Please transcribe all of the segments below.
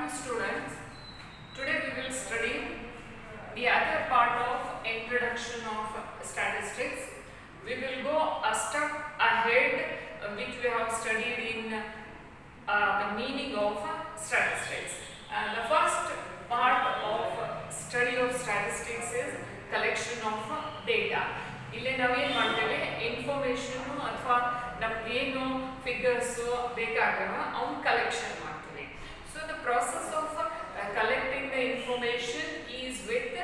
morning, students. Today we will study the other part of introduction of statistics. We will go a step ahead, which we have studied in the meaning of statistics. The first part of study of statistics is collection of data. ಇಲ್ಲಿ ನಾವೇನು ಮಾಡ್ತೇವೆ, information ಅಥವಾ ನಮಗೇನು figures ಬೇಕಾಗವ ಅವನ್ನ collection ಮಾಡ್ತೀವಿ. So the process of collecting the information is with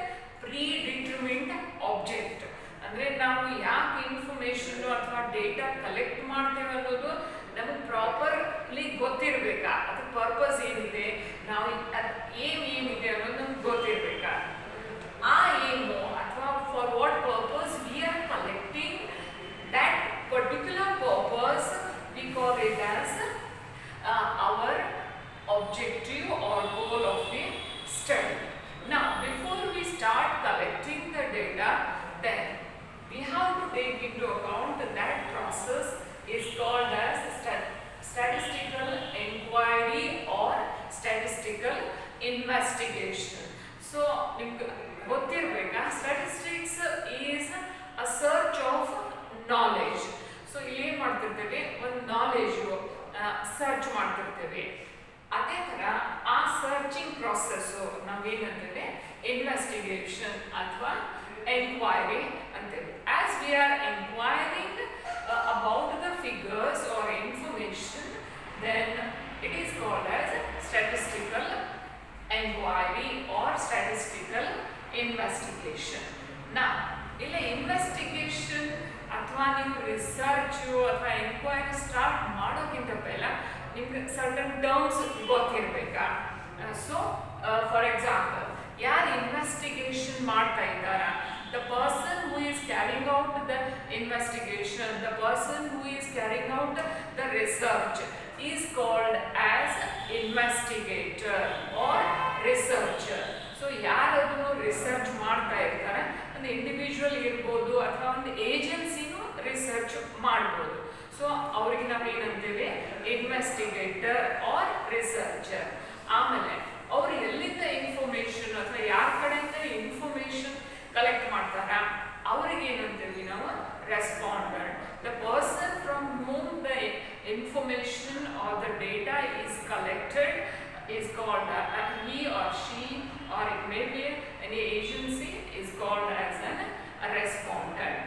predetermined object. ಅಂದರೆ ನಾವು ಯಾಕೆ ಇನ್ಫಾರ್ಮೇಷನ್ ಅಥವಾ ಡೇಟಾ ಕಲೆಕ್ಟ್ ಮಾಡ್ತೇವೆ ಅನ್ನೋದು ನಮಗೆ ಪ್ರಾಪರ್ಲಿ ಗೊತ್ತಿರಬೇಕಾ, ಅದ್ರ ಪರ್ಪಸ್ ಏನಿದೆ, ನಾವು ಏನಿದೆ ಅನ್ನೋದು ನಮ್ಗೆ ಗೊತ್ತಿರಬೇಕಾ. ಆ ಏಮು ಅಥವಾ for what purpose we are collecting that particular purpose, we call it as our objective or goal of the study. Now before we start collecting the data, then we have to take into account that process is called as statistical inquiry or statistical investigation. So ಗೊತ್ತಿರಬೇಕಾ, statistics is a search of knowledge. So ಇಲ್ಲಿ ಏನು ಮಾಡ್ತಿರ್ತೇವೆ, ಒಂದು knowledge search ಮಾಡ್ತಿರ್ತೇವೆ. ಅದೇ ಥರ ಆ searching process ನಾವೇನಂತೇವೆ investigation ಅಥವಾ enquiry ಅಂತೇವೆ. As we are enquiring about the figures or information, then it is called as statistical enquiry or statistical investigation. ನಾ ಇಲ್ಲ ಇನ್ವೆಸ್ಟಿಗೇಷನ್ ಅಥವಾ ನೀವು ರಿಸರ್ಚು ಅಥವಾ ಎನ್ಕ್ವೈರಿ ಸ್ಟಾರ್ಟ್ ಮಾಡೋಕ್ಕಿಂತ ಪೈಲ ನಿಮ್ಗೆ ಸರ್ಟನ್ ಟರ್ಮ್ಸ್ ಗೊತ್ತಿರಬೇಕಾ. ಸೊ ಫಾರ್ ಎಕ್ಸಾಂಪಲ್, ಯಾರು ಇನ್ವೆಸ್ಟಿಗೇಷನ್ ಮಾಡ್ತಾ ಇದ್ದಾರಾ, the person who is carrying out the investigation, the person who is carrying out the research is called as investigator or researcher. So ಯಾರದನ್ನು research ಮಾಡ್ತಾ ಇರ್ತಾರೆ, ಒಂದು ಇಂಡಿವಿಜುವಲ್ ಇರ್ಬೋದು ಅಥವಾ ಒಂದು ಏಜೆನ್ಸಿನೂ ರಿಸರ್ಚ್ ಮಾಡ್ಬೋದು. ಸೊ ಅವ್ರಿಗೆ ನಾವು ಏನಂತೇವೆ, ಇನ್ವೆಸ್ಟಿಗೇಟರ್ ಆರ್ ರಿಸರ್ಚರ್. ಆಮೇಲೆ ಅವ್ರು ಎಲ್ಲಿಂದ ಇನ್ಫಾರ್ಮೇಷನ್ ಅಥವಾ ಯಾರ ಕಡೆಯಿಂದ ಇನ್ಫಾರ್ಮೇಷನ್ ಕಲೆಕ್ಟ್ ಮಾಡ್ತಾರ ಅವ್ರಿಗೆ ಏನಂತೀವಿ ನಾವು respondent. The person from whom the information or the data is collected is called he or she, or it may be any agency, is called as a respondent.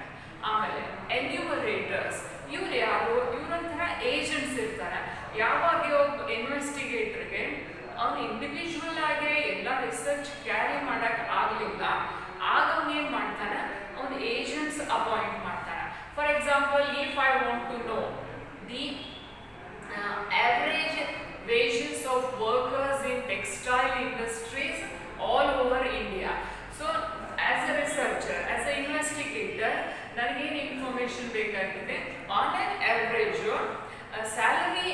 ಆಮೇಲೆ ಎನ್ಯೂಮರೇಟರ್ಸ್, ಇವ್ರು ಯಾರು, ಇವರಂತರ ಏಜೆಂಟ್ಸ್ ಇರ್ತಾರೆ. ಯಾವಾಗ ಒಬ್ಬ ಇನ್ವೆಸ್ಟಿಗೇಟರ್ಗೆ ಅವನು ಇಂಡಿವಿಜುವಲ್ ಆಗಿ ಎಲ್ಲ ರಿಸರ್ಚ್ ಕ್ಯಾರಿ ಮಾಡಕ್ ಆಗಲಿಲ್ಲ, ಆಗ ಅವನು ಏನು ಮಾಡ್ತಾನೆ, ಅವನು ಏಜೆಂಟ್ಸ್ ಅಪಾಯಿಂಟ್ ಮಾಡ್ತಾನೆ. For example, if I want to know the average wages of workers in textile industries all over India. So as a researcher, as an investigator, ನನಗೇನು ಇನ್ಫಾರ್ಮೇಷನ್ ಬೇಕಾಗಿದೆ, on on average salary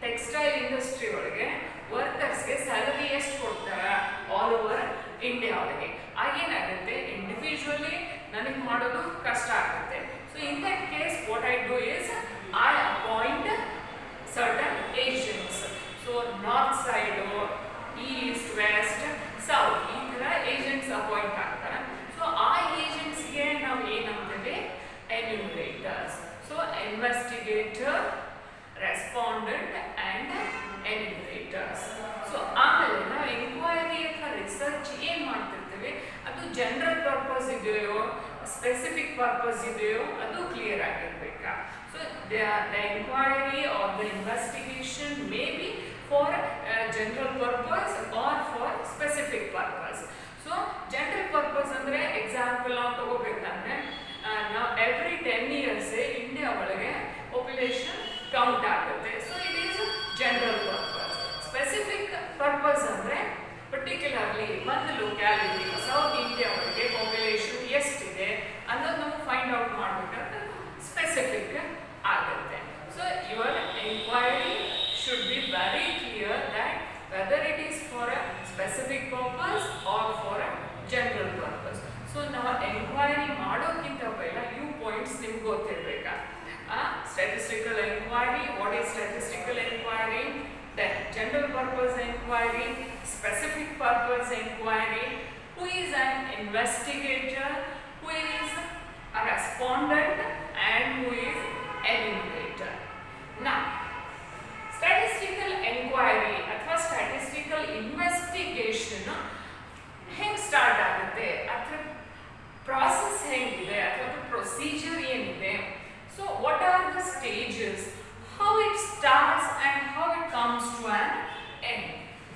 textile industry ಒಳಗೆ ವರ್ಕರ್ಸ್ಗೆ salary ಎಷ್ಟು ಕೊಡ್ತಾರೆ all over India ಒಳಗೆ. ಆಗೇನಾಗುತ್ತೆ, individually ನನಗೆ ಮಾಡೋದು ಕಷ್ಟ ಆಗುತ್ತೆ. So in that case what I do is I appoint certain agents. So north side, east, west, south, ಈ ಥರ ಏಜೆಂಟ್ಸ್ ಅಪಾಯಿಂಟ್ ಆಗ್ತಾರೆ. ಸೊ ಆ ಏಜೆಂಟ್ಸ್ಗೆ ನಾವು ಏನಂತೇವೆ, enumerators. So investigator, respondent and enumerators. So ಆಮೇಲೆ ನಾವು ಎನ್ಕ್ವೈರಿ ಅಥವಾ ರಿಸರ್ಚ್ ಏನು ಮಾಡ್ತಿರ್ತೇವೆ, ಅದು ಜನರಲ್ ಪರ್ಪಸ್ ಇದೆಯೋ ಸ್ಪೆಸಿಫಿಕ್ ಪರ್ಪಸ್ ಇದೆಯೋ ಅದು ಕ್ಲಿಯರ್ ಆಗಿರಬೇಕಾ. So the inquiry or the investigation may be for general purpose or for specific purpose. So general purpose ಅಂದ್ರೆ ಎಕ್ಸಾಂಪಲ್ ನಾವು ತಗೋಬೇಕಂದ್ರೆ, ನಾವು ಎವ್ರಿ 10 years ಇಂಡಿಯಾ ಒಳಗೆ ಪಾಪ್ಯುಲೇಷನ್ ಕೌಂಟ್ ಆಗುತ್ತೆ. So it is general purpose. Specific purpose ಅಂದ್ರೆ particularly ಒಂದು locality south India ಒಳಗೆ population ಎಷ್ಟಿದೆ ಅನ್ನೋದು ನಾವು ಫೈಂಡ್ ಔಟ್ ಮಾಡಬೇಕಂದ್ರೆ ಸ್ಪೆಸಿಫಿಕ್ ಆಗುತ್ತೆ. So your enquiry should be very clear that whether it is for a specific purpose or for a general purpose. So ನಾವು enquiry ಮಾಡೋಕ್ಕಿಂತ ಪೈಲ ಇವು ಪಾಯಿಂಟ್ಸ್ ನಿಮ್ಗೆ ಗೊತ್ತಿರಬೇಕಾ. Statistical enquiry, what is statistical enquiry, Then general purpose inquiry, specific purpose inquiry, who is an investigator, who is a respondent, and who is enumerator. Now, statistical inquiry ಅಥವಾ statistical investigation ಹೆಂಗೆ start ಆಗುತ್ತೆ ಅಥವಾ process ಹೆಂಗಿದೆ ಅಥವಾ procedure ಏನಿದೆ, so what are the stages, how it starts and how it comes to an end.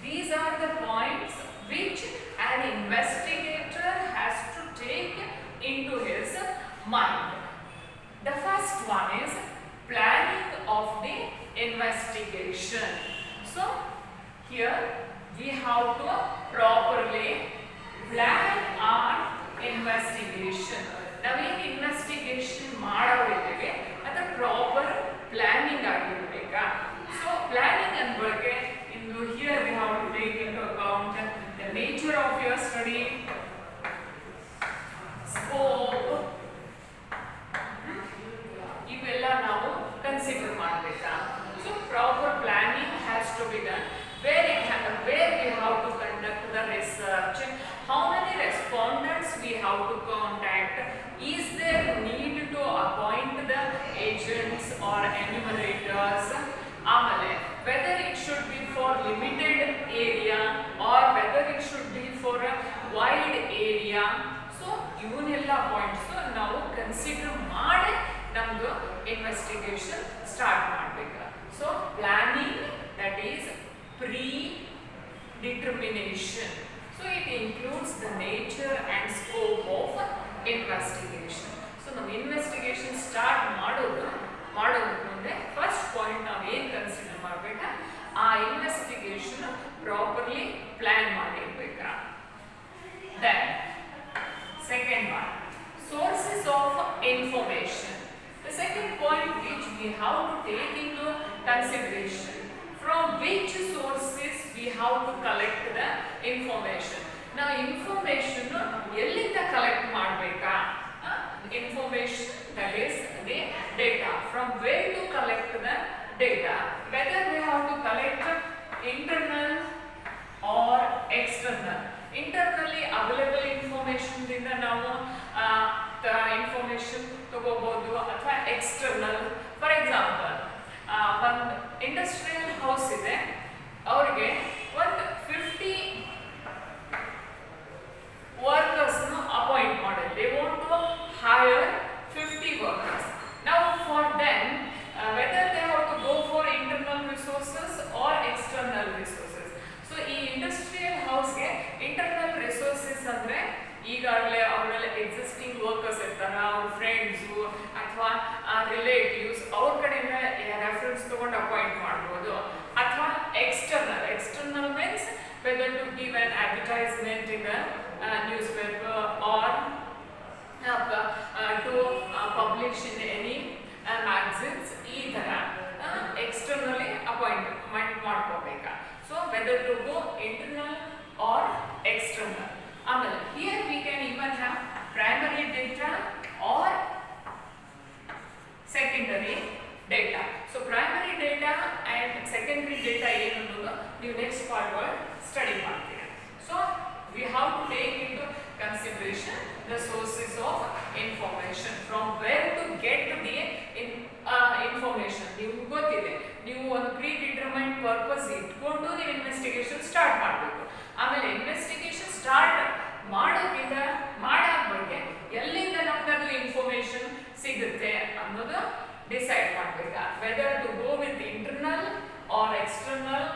These are the points which an investigator has to take into his mind. The first one is planning of the investigation. So here we have to properly plan our investigation. ನಾವೇನು investigation ಮಾಡೋರಿದ್ದೇವೆ ಅದರ proper planning ಆಗಿರಬೇಕಾ. So planning ಅಂದ್ಬಳಕೆ ಇನ್ನು here we have to take into account the nature of your study, scope, ಇವೆಲ್ಲ ನಾವು consider ಮಾಡಬೇಕಾ. So proper planning has to be done. where we have to conduct the research, how many respondents we have to contact, is there need to appoint the agents or enumerators, whether it should be for limited area or whether it should be for a wide area. So ಇವನ್ನೆಲ್ಲ points ನಾವು consider ಮಾಡಿ ನಮ್ದು investigation start ಮಾಡಬೇಕು. So planning, that is predetermination. So it includes the nature and scope of investigation. So ನಾವು investigation start ಮಾಡೋದು ಮುಂದೆ first point ನಾವು ಏನು ಕನ್ಸಿಡರ್ ಮಾಡಬೇಕಾ, ಆ ಇನ್ವೆಸ್ಟಿಗೇಷನ್ ಪ್ರಾಪರ್ಲಿ ಪ್ಲಾನ್ ಮಾಡಿರ್ಬೇಕಾ. Then second one, sources of information. The second point which we have to take into consideration, from which sources we have to collect the information. Now information ಎಲ್ಲಿಂದ collect ಮಾಡಬೇಕಾ, information, that is the data. From where to collect the data, whether we have to collect internal or external. Internally available information ದಿಂದ ನಾವು information ತಗೋಬಹುದು ಅಥವಾ external. For example, ಒಂದು industrial house ಇದೆ, ಅವ್ರಿಗೆ ಒಂದು 50 ವರ್ಕರ್ಸ್ನ ಅಪಾಯಿಂಟ್ ಮಾಡಿದ್ರು. They want to hire 50 workers. Now for them, whether they have to go for internal resources or external resources. So ಈ ಇಂಡಸ್ಟ್ರಿಯಲ್ ಹೌಸ್ಗೆ ಇಂಟರ್ನಲ್ ರಿಸೋರ್ಸಸ್ ಅಂದ್ರೆ ಈಗಾಗಲೇ ಅವರಲ್ಲಿ ಎಕ್ಸಿಸ್ಟಿಂಗ್ ವರ್ಕರ್ಸ್ ಇರ್ತಾರೆ, ಅವ್ರ ಫ್ರೆಂಡ್ಸು ಅಥವಾ ರಿಲೇಟಿವ್ಸ್, ಅವ್ರ ಕಡೆಯಿಂದ ರೆಫರೆನ್ಸ್ ತಗೊಂಡು ಅಪಾಯಿಂಟ್ ಮಾಡ್ಬೋದು. ಅಥವಾ external means whether to give an advertisement in newspaper or to publish in any magazines, ಈ ಥರ ಎಕ್ಸ್ಟರ್ನಲಿ ಅಪಾಯಿಂಟ್ಮೆಂಟ್ ಮಾಡ್ಕೋಬೇಕಾ. So whether to go internal or external. ಆಮೇಲೆ here we can even have primary data or secondary data. So primary data and secondary data ಏನು ಅನ್ನೋದು ನೀವು next part ಒಳಗೆ study ಮಾಡ್ತೀರಾ. So we have to take into consideration the sources of information, from where to get the information. ನೀವು ಗೊತ್ತಿದೆ, ನೀವು ಒಂದು ಪ್ರೀಡಿಟರ್ಮೈನ್ಡ್ purpose ಇಟ್ಕೊಂಡು ನೀವು ಇನ್ವೆಸ್ಟಿಗೇಷನ್ ಸ್ಟಾರ್ಟ್ ಮಾಡಬೇಕು. ಆಮೇಲೆ ಇನ್ವೆಸ್ಟಿಗೇಷನ್ ಸ್ಟಾರ್ಟ್ ಮಾಡೋಕ್ಕಿಂತ ಬಗ್ಗೆ ಎಲ್ಲಿಂದ ನಮ್ಗದು ಇನ್ಫಾರ್ಮೇಶನ್ ಸಿಗುತ್ತೆ ಅನ್ನೋದು ಡಿಸೈಡ್ ಮಾಡಬೇಕಾ. Whether to go with internal or external,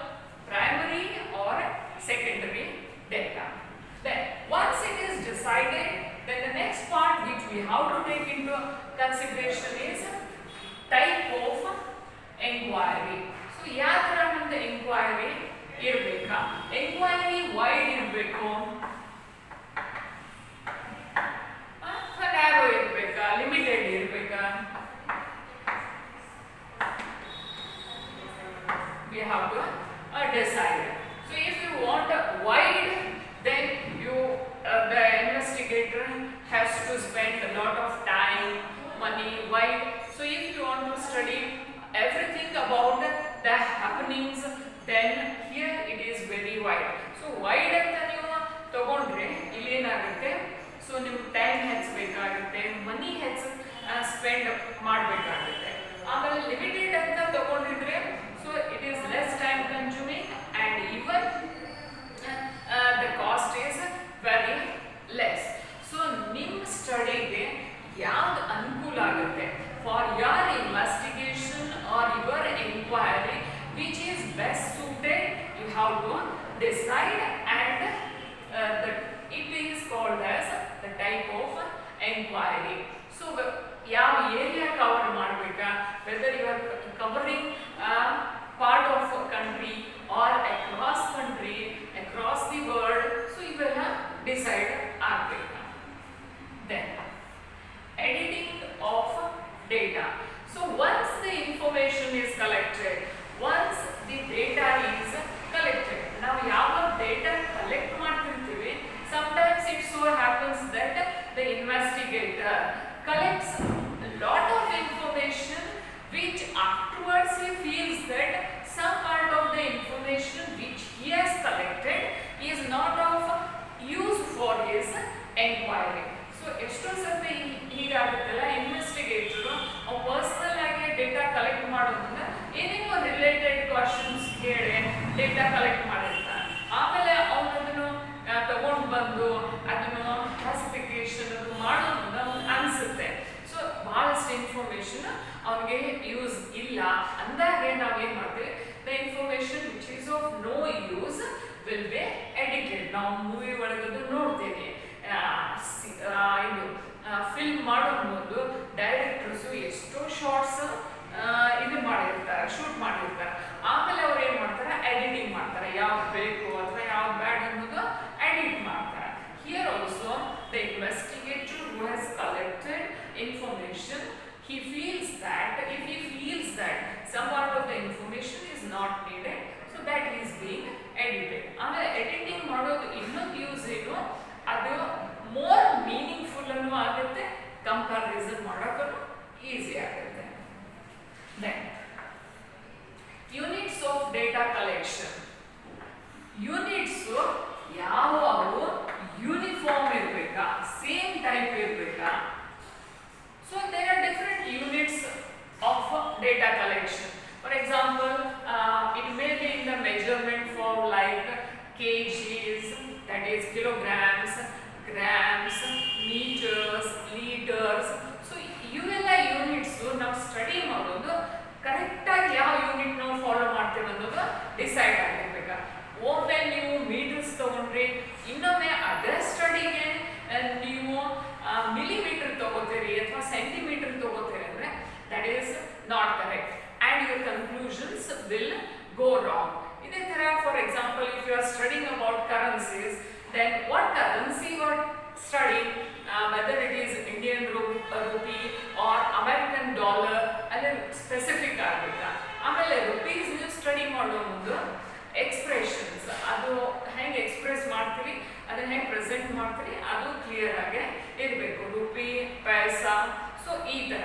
primary or secondary data. Then once it is decided, then the next part which we have to take into consideration is type of inquiry. So ಯಾವ ತರ ನಮ್ದು inquiry ಇರಬೇಕಾ, inquiry wide ಇರಬೇಕು, narrow ಇರಬೇಕಾ, limited ಇರಬೇಕಾ, we have to decide. So if you want a wide, then the investigator has to spend a lot of time, money. Wide. So if you want to study everything about the happenings, then here it is very wide. So wide ಅಂತ ನೀವು ತಗೊಂಡ್ರೆ ಇಲ್ಲಿ ಏನಾಗುತ್ತೆ, so ನೀವು time ಹೆಚ್ಚಬೇಕಾಗುತ್ತೆ, ಮನಿ ಹೆಚ್ಚು spend ಮಾಡಬೇಕಾಗುತ್ತೆ. ಆಮೇಲೆ limited ಅಂತ ತಗೊಂಡಿದ್ರೆ so it is less time consuming and even the cost is very less. So ನಿಮ್ಮ ಸ್ಟಡಿಗೆ ಯಾವ್ದು ಅನುಕೂಲ ಆಗುತ್ತೆ for your investigation or your enquiry which is best suited, you have to decide, and it is called as the type of enquiry. So ಯಾವ area cover ಮಾಡಬೇಕಾ, whether you are covering part of a country or across country, across the world, so ಇವೆಲ್ಲ decide ಆಗಬೇಕು. Then editing of data. So once the information is collected, once the data is collected, now ಯಾವ data collect ಮಾಡ್ತಿರ್ತೀವಿ, sometimes it so happens that the investigator collects a lot of information which afterwards he feels that some part of the information which he has collected is not of use for his enquiry. So ಎಷ್ಟೋ ಸತಿ ಹೀಗಾಗುತ್ತಲ್ಲ, investigator personal ಆಗಿ data collect ಮಾಡೋದ್ರಿಂದ ಏನೇನೋ related questions ಕೇಳಿ data collect ಮಾಡಿರ್ತಾನೆ. ಆಮೇಲೆ ಅವನು ಅದನ್ನು ತಗೊಂಡು ಬಂದು ಅದನ್ನು ಕ್ಲಾಸಿಫಿಕೇಶನ್ ಅದು ಮಾಡೋದ್ರಿಂದ ಅವ್ನಿಗೆ ಅನಿಸುತ್ತೆ ಸೊ ಭಾಳಷ್ಟು ಇನ್ಫಾರ್ಮೇಶನ್ ಅವನಿಗೆ ಯೂಸ್ ಇಲ್ಲ ಅಂದಾಗೆ ನಾವೇನು ಮಾಡ್ತೀವಿ, the information which is of no use will be edited. ನಾವು ಮೂವಿ ಒಳಗದು ನೋಡ್ತೇವೆ, ಇದು ಫಿಲ್ಮ್ ಮಾಡೋ ಮುಂದೆ ಡೈರೆಕ್ಟರ್ಸು ಎಷ್ಟೋ ಶಾರ್ಟ್ಸ್ ಇದು ಮಾಡಿರ್ತಾರೆ, ಶೂಟ್ ಮಾಡಿರ್ತಾರೆ. ಆಮೇಲೆ ಅವ್ರು ಏನು ಮಾಡ್ತಾರೆ, ಎಡಿಟಿಂಗ್ ಮಾಡ್ತಾರೆ, ಯಾವ್ದು ಬೇಕು ಅಥವಾ ಯಾವ್ದು ಬ್ಯಾಡ್ ಅನ್ನೋದು ಎಡಿಟ್ ಮಾಡ್ತಾರೆ. Here also the investigator who has collected information, he feels that if he feels that some part of the information is not needed, so that is being edited. ಆಮೇಲೆ ಎಡಿಟಿಂಗ್ ಮಾಡೋದು ಇನ್ನೊಂದು ಯೂಸ್ ಏನು, ಅದು more meaningful ಅನ್ನೂ ಆಗುತ್ತೆ, comparison ಮಾಡೋಕ್ಕೂ easy ಆಗುತ್ತೆ. Then units of data collection. Units ಯಾವು ಯೂನಿಫಾರ್ಮ್ ಇರಬೇಕಾ, ಸೇಮ್ ಟೈಪ್ ಇರಬೇಕಾ? So there are different units of data collection. For example, it may be in the measurement form like kgs, that is kilograms, grams, meters, liters. So ಇವೆಲ್ಲ units ನಾವು study ಮಾಡೋದು ಕರೆಕ್ಟಾಗಿ ಯಾವ unit ನಾವು follow ಮಾಡ್ತೇವೆ ಅನ್ನೋದು decide ಆಗಿರ್ಬೇಕು. ಒಮ್ಮೆ ನೀವು ಮೀಟರ್ಸ್ ತಗೊಂಡ್ರಿ, ಇನ್ನೊಮ್ಮೆ ಅದರ ಸ್ಟಡಿಗೆ ನೀವು ಮಿಲಿಮೀಟರ್ ತಗೋತೀರಿ ಅಥವಾ ಸೆಂಟಿಮೀಟರ್ ತಗೋತೀರಿ ಅಂದರೆ that is not correct and your conclusions will go wrong. ಇದೇ ಥರ for example if you are studying about currencies, then what currency you are studying, whether it is Indian rupee or American dollar, ಅಲ್ಲಿ specific ಆಗಬೇಕಾ. ಆಮೇಲೆ rupees ನೀವು study ಮಾಡೋ ಮುಂದೆ expressions, ಅದು ಹೆಂಗೆ express ಮಾಡ್ತೀರಿ, ಅದನ್ನ ಹೆಂಗೆ ಪ್ರೆಸೆಂಟ್ ಮಾಡ್ತೀರಿ, ಅದು ಕ್ಲಿಯರ್ ಆಗಿ ಇರಬೇಕು. ರುಪಿ, ಪೈಸಾ, ಸೊ ಈ ಥರ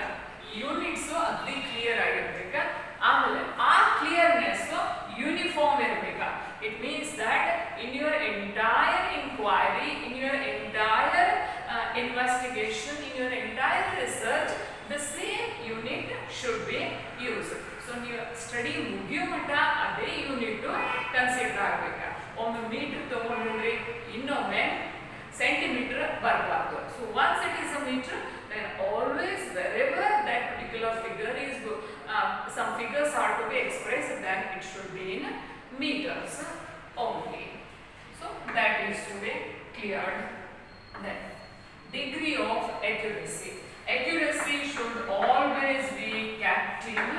ಯೂನಿಟ್ಸು ಅತಿ ಕ್ಲಿಯರ್ ಆಗಿರ್ಬೇಕು. ಆಮೇಲೆ ಆ ಕ್ಲಿಯರ್ನೆಸ್ ಯೂನಿಫಾರ್ಮ್ ಇರಬೇಕಾ. It means that in your entire inquiry, in your entire investigation, in your entire research, the same unit should be used. So ನೀವು ಸ್ಟಡಿ ಮುಗಿಯೋ ಮಟ್ಟ ಅದೇ ಯೂನಿಟ್ ಕನ್ಸಿಡರ್ ಆಗಬೇಕಾ. ಒಮ್ಮೆ ಮೀಟರ್ ತಗೊಂಡ್ರಿ, ಇನ್ನೊಮ್ಮೆ ಸೆಂಟಿಮೀಟರ್ ಬರಬಾರ್ದು. So once it is a metre, then always wherever that particular figure is some figures are to be expressed, then it should be in meters only. So that is to be cleared. Then degree of accuracy. Accuracy should always be kept in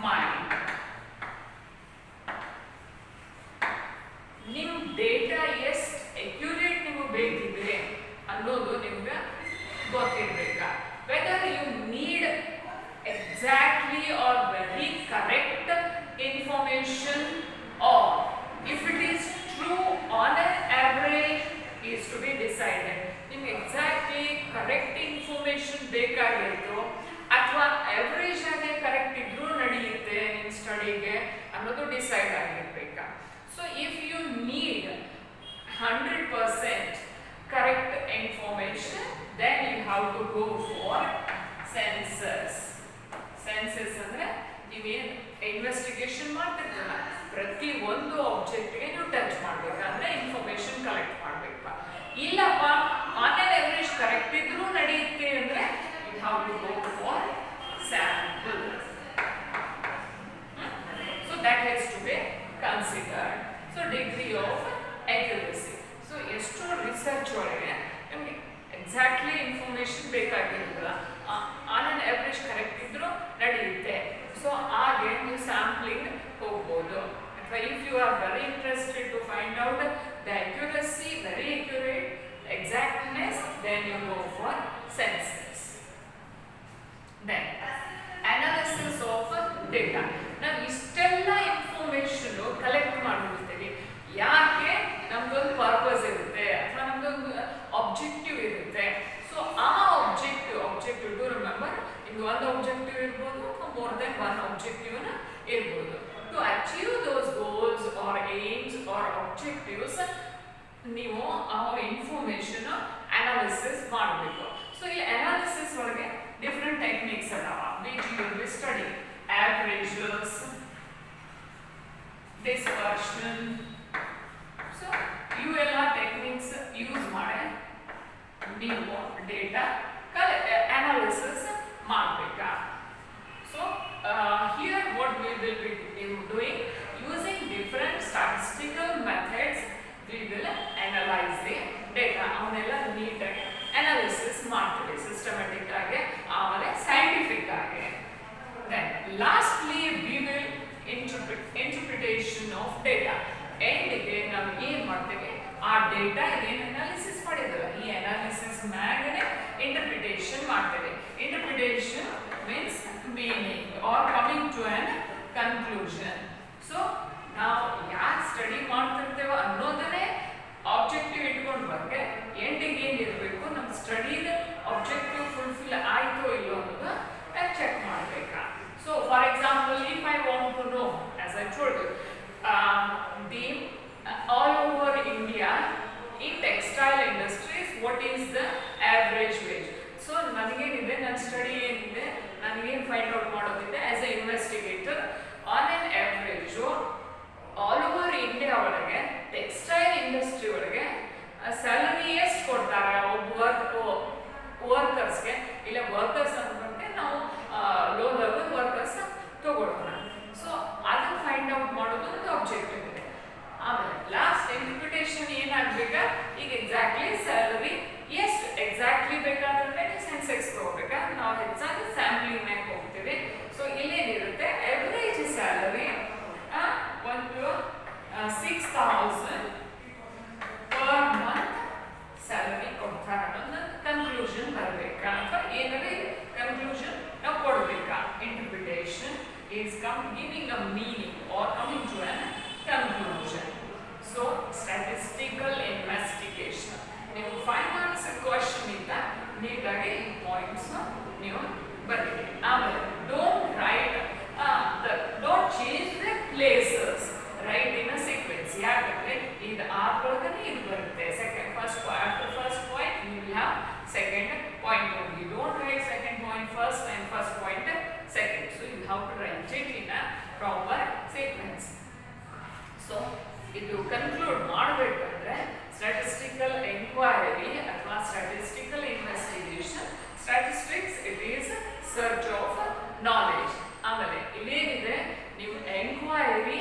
mind. ನಿಮ್ಮ data ಎಷ್ಟು accurate ನಿಮಗೆ ಬೇಕಿದೆ ಅನ್ನೋದು ನಿಮ್ಗೆ ಗೊತ್ತಿರಬೇಕಾ. Whether you need exactly or very correct information, or if it is true on an average is to be decided. ನಿಮ್ಗೆ exactly correct information ಬೇಕಾಗಿತ್ತು ಅಥವಾ ಅವರೇಜ್ ಆಗಿ ಕರೆಕ್ಟ್ ಇದ್ರೂ ನಡೆಯುತ್ತೆ ನಿಮ್ಮ ಸ್ಟಡಿಗೆ ಅನ್ನೋದು decide ಆಗಿರ್ಬೇಕಾ. 100% correct information, then you have to go for census. Census ಅಂದ್ರೆ ನೀವೇನು ಇನ್ವೆಸ್ಟಿಗೇಷನ್ ಮಾಡ್ತಿರ್ತೀರ, ಪ್ರತಿ ಒಂದು ಆಬ್ಜೆಕ್ಟ್ಗೆ ನೀವು ಟಚ್ ಮಾಡ್ಬೇಕಂದ್ರೆ ಇನ್ಫಾರ್ಮೇಶನ್ ಕಲೆಕ್ಟ್ ಮಾಡ್ಬೇಕು. ಇಲ್ಲಪ್ಪ ಆನ್ ಆನ್ ಎವರೇಜ್ ಕರೆಕ್ಟ್ ಇದ್ರೂ ನಡೆಯುತ್ತೆ ಅಂದ್ರೆ you have to go for sample. So that has to be considered. So degree of accuracy. So ಎಷ್ಟೋ ರಿಸರ್ಚ್ ಒಳಗೆ ನಿಮಗೆ ಎಕ್ಸಾಕ್ಟ್ಲಿ ಇನ್ಫಾರ್ಮೇಶನ್ ಬೇಕಾಗಿರೋದಿಲ್ಲ, ಆನ್ ಆನ್ ಎವರೇಜ್ ಕರೆಕ್ಟ್ ಇದ್ರೂ ನಡೆಯುತ್ತೆ. ಸೊ ಹಾಗೆ ನೀವು ಸ್ಯಾಂಪ್ಲಿಂಗ್ ಹೋಗ್ಬೋದು. ಅಥವಾ if you are very interested to find out the accuracy, very accurate, exactness, then you go for census. Then analysis of data. ನಾವು ಇಷ್ಟೆಲ್ಲ ಇನ್ಫಾರ್ಮೇಶನ್ ಕಲೆಕ್ಟ್ ಮಾಡಿರ್ತೀವಿ, ಯಾಕೆ? ನಮ್ದೊಂದು ಪರ್ಪಸ್ ಇರುತ್ತೆ ಅಥವಾ ನಮ್ದೊಂದು ಆಬ್ಜೆಕ್ಟಿವ್ ಇರುತ್ತೆ. ಸೊ ಆ ಆಬ್ಜೆಕ್ಟಿವ್ ಟು ರಿಮೆಂಬರ್, ಇದು ಒಂದು ಆಬ್ಜೆಕ್ಟಿವ್ ಇರ್ಬೋದು ಅಥವಾ ಮೋರ್ ದೆನ್ ಒನ್ ಆಬ್ಜೆಕ್ಟಿವ್ ಇರ್ಬೋದು. To achieve those goals or aims or objectives ನೀವು ಆ ಇನ್ಫಾರ್ಮೇಶನ್ ಅನಾಲಿಸಿಸ್ ಮಾಡಬೇಕು. ಸೊ ಈ ಅನಾಲಿಸಿಸ್ ಒಳಗೆ ಡಿಫ್ರೆಂಟ್ ಟೆಕ್ನಿಕ್ಸ್ ಅದಾವ, which you will study. averages, dispersion. So ಇವೆಲ್ಲ ಟೆಕ್ನಿಕ್ಸ್ ಯೂಸ್ ಮಾಡಿ ನೀವು ಡೇಟಾ ಅನಾಲಿಸಿಸ್ ಮಾಡಬೇಕಾ. So here what we will be doing, using different statistical methods we will analyze the data. ಅವನ್ನೆಲ್ಲ ನೀಟಾಗಿ ಅನಾಲಿಸಿಸ್ ಮಾಡ್ತೀವಿ, systematic ಆಗಿ, ಆಮೇಲೆ ಸೈಂಟಿಫಿಕ್ ಆಗಿ. Then lastly we will interpretation of data. ಎಂಡಿಗೆ ನಾವು ಏನು ಮಾಡ್ತೇವೆ, ಆ ಡೇಟಾ ಏನು ಅನಾಲಿಸಿಸ್ ಮಾಡಿದಲ್ಲ ಈ ಅನಾಲಿಸಿಸ್ ಮ್ಯಾಗನೆ ಇಂಟರ್ಪ್ರಿಟೇಷನ್ ಮಾಡ್ತೇವೆ. Interpretation means meaning or coming to an conclusion. So ನಾವು ಯಾಕೆ ಸ್ಟಡಿ ಮಾಡ್ತಿರ್ತೇವೆ ಅನ್ನೋದನ್ನೇ ಆಬ್ಜೆಕ್ಟಿವ್ ಇಟ್ಕೊಂಡು ಬಗ್ಗೆ ಎಂಡಿಗೆ ಏನಿರಬೇಕು, ನಮ್ಮ ಸ್ಟಡಿದ ಆಬ್ಜೆಕ್ಟಿವ್ ಫುಲ್ಫಿಲ್ ಆಯಿತೋ ಇಲ್ಲೋ ಅನ್ನೋದು ಚೆಕ್ ಮಾಡಬೇಕಾ. So for example, if I want to know, as I told you, the all over India in textile industries what is the average wage. So ನನಗೇನಿದೆ, ನನ್ನ ಸ್ಟಡಿ ಏನಿದೆ, ನನಗೇನು ಫೈಂಡ್ ಔಟ್ ಮಾಡೋದಿದೆ as A investigator, on on average all over India ಒಳಗೆ textile industry ಒಳಗೆ salary ಎಷ್ಟು ಕೊಡ್ತಾರೆ ಒಬ್ಬ ವರ್ಕರ್ಸ್ಗೆ. ಇಲ್ಲ ವರ್ಕರ್ಸ್ ಅಂತಂದ್ರೆ ನಾವು ಲೋ ಲೆವೆಲ್ ವರ್ಕರ್ಸ್ ತಗೊಳ್ಳೋಣ. ಸೊ ಅದನ್ನು ಫೈಂಡ್ ಔಟ್ ಮಾಡೋದು ಒಂದು ಆಬ್ಜೆಕ್ಟಿವ್ ಇದೆ. ಆಮೇಲೆ ಲಾಸ್ಟ್ ಇಂಟರ್ಪ್ರಿಟೇಷನ್ ಏನಾಗಬೇಕಾ, ಈಗ ಎಕ್ಸಾಕ್ಟ್ಲಿ ಸ್ಯಾಲರಿ ಎಷ್ಟು ಎಕ್ಸಾಕ್ಟ್ಲಿ ಬೇಕಾದ್ರೆ ಸೆನ್ಸೆಕ್ಸ್ ತಗೋಬೇಕಾ, ನಾವು ಹೆಚ್ಚಾಗಿ ಸ್ಯಾಂಪ್ಲಿಂಗ್ ಮ್ಯಾಗ ಹೋಗ್ತೀವಿ. ಸೊ ಇಲ್ಲೇನಿರುತ್ತೆ, ಎವರೇಜ್ ಸ್ಯಾಲರಿ ಒಂದು 6,000 ಪರ್ ಮಂತ್ ಸ್ಯಾಲರಿ ಕೊಡ್ತಾರೆ ಅನ್ನೋದು ಕನ್ಕ್ಲೂಷನ್ ಬರಬೇಕಾ, ಅಥವಾ ಏನಾದ್ರೆ ಕನ್ಕ್ಲೂಷನ್ ನಾವು ಕೊಡಬೇಕಾ. Interpretation is giving a meaning or coming to an conclusion. So statistical investigation, ನೀವು 5 marks question ಇಂದ ನೀಟಾಗಿ ಪಾಯಿಂಟ್ಸ್ ನೀವು ಬರೀರಿ. ಆಮೇಲೆ don't change the places, write in a sequence. ಯಾಕಂದ್ರೆ ಇದು ಆರ್ಡರ್ಗನೇ ಇದು ಬರುತ್ತೆ. first point you will have second point only. Don't write second point first and first point second. So you have to write it in a proper sequence. So ಇದು conclude ಮಾಡಬೇಕಂದ್ರೆ statistical enquiry ಅಥವಾ statistical investigation, statistics it is search of knowledge. ಆಮೇಲೆ ಇಲ್ಲೇನಿದೆ, ನೀವು enquiry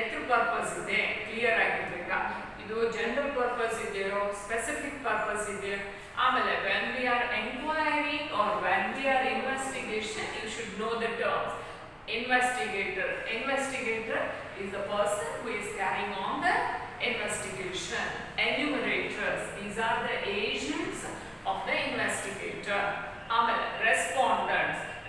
ಎತ್ರ purpose ಇದೆ clear ಆಗಿರ್ಬೇಕಾ, ಇದು general purpose ಇದೆಯೋ specific purpose ಇದೆಯೋ. ಆಮೇಲೆ when we are enquiring or when we are investigation, you should know the terms. Investigator is the person who is carrying on the investigation. Enumerators, these are the agents of the investigator. ಆಮೇಲೆ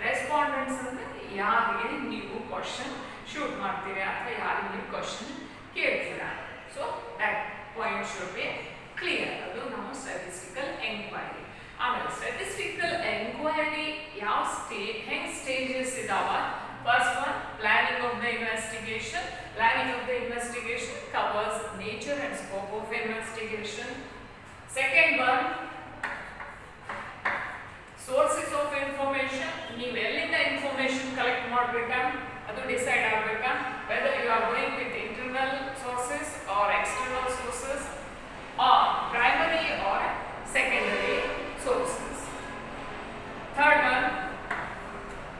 respondents ಅಂದ್ರೆ ಯಾರಿಗೆ ನೀವು question shoot ಮಾಡ್ತೀರಾ ಅಥವಾ ಯಾರಿಗೆ ನೀವು question ಕೇಳ್ತೀರಾ. So that point should be clear. ಅದು ನಾವು ಸ್ಟ್ಯಾಟಿಸ್ಟಿಕಲ್ ಎಂಕ್ವೈರಿ. ಆಮೇಲೆ ಸ್ಟ್ಯಾಟಿಸ್ಟಿಕಲ್ ಎಂಕ್ವೈರಿ ಯಾವ ಹೆಂಗ್ ಸ್ಟೇಜಸ್ ಇದಾವ. First one, planning of the investigation. Planning of the investigation covers nature and scope of investigation. Second one, sources of information. ನೀವು ಎಲ್ಲಿಂದ information collect ಮಾಡಬೇಕಾ ಅದು decide ಆಗಬೇಕಾ, whether you are going with internal sources or external sources or primary or secondary sources. Third one,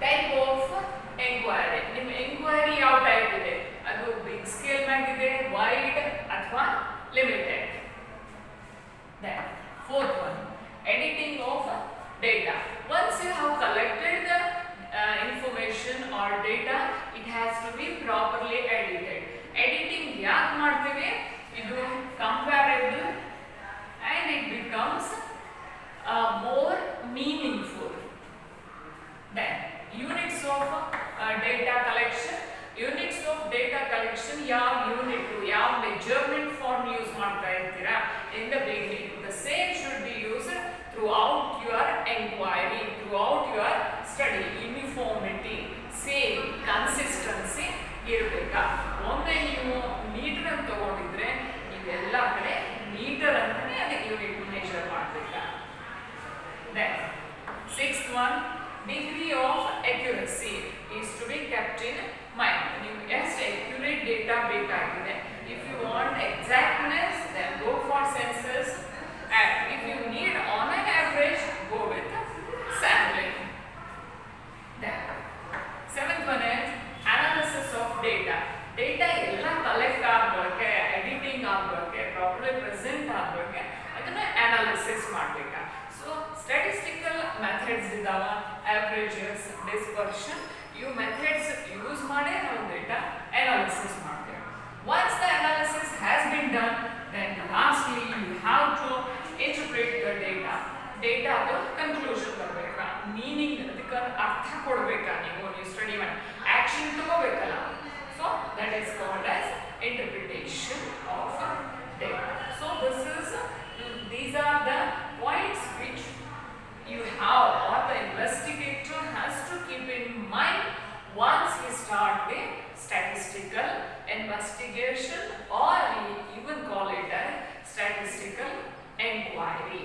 type of enquiry. ನಿಮ್ಮ enquiry ಯಾವ type ಇದೆ, ಅದು big scale ಮ್ಯಾಗಿದೆ, wide ಅಥವಾ limited. Then fourth one, editing of data. Once you have collected the information or data, it has to be properly edited. Editing ಯಾಕೆ ಮಾಡ್ತೀವಿ, ಇದು comparable and it becomes more meaningful. Then units of data collection. Units of data collection ಯಾವ unit ಯಾವ measurement form use ಮಾಡ್ತಾ ಇರ್ತೀರಾ in the beginning, the same should be used throughout your enquiry, throughout your study. Uniformity, same consistency ಇರಬೇಕಾ. ಒಮ್ಮೆ ನೀವು metre ಅಂತ ತಗೊಂಡಿದ್ರೆ ನೀವೆಲ್ಲ ಕಡೆ ಮೀಟರ್ ಅಂತಾನೆ ಅದಕ್ಕೆ ಯೂನಿಟ್ ಮೆಜರ್ ಮಾಡಬೇಕಾ. Then sixth one, degree of accuracy is to be kept in mind. ನೀವು ಎಷ್ಟು accurate data ಬೇಕಾಗಿದೆ. If you want exactness, then go for census, and if you need on an average, go with sampling. Then seventh one is analysis of data. Data ಎಲ್ಲ collect ಆಗಬೇಕು, editing ಆಗಬೇಕು, properly present ಆಗಬೇಕು, ಅದನ್ನ analysis ಮಾಡಬೇಕಾ. So statistical methods ಇದಾವ, averages, dispersion, ಇವು methods use ಮಾಡಿ ನಾವು ಡೇಟಾ ಅನಾಲಿಸಿಸ್ ಮಾಡ್ತೇವೆ. Once the analysis has been done, then lastly you have to interpret the data. Data ಅದು ಕನ್ಕ್ಲೂಷನ್ ಬರಬೇಕಾ, ಮೀನಿಂಗ್ ಅದಕ್ಕೆ ಅರ್ಥ ಕೊಡಬೇಕಾ, ನೀವು ಸ್ಟಡಿ ಮಾಡಿ ಆಕ್ಷನ್ ತಗೋಬೇಕಲ್ಲ. So that is called as interpretation of data. So these are the points which you have or the investigator has to keep in mind once he start the statistical investigation, or we even call it a statistical enquiry.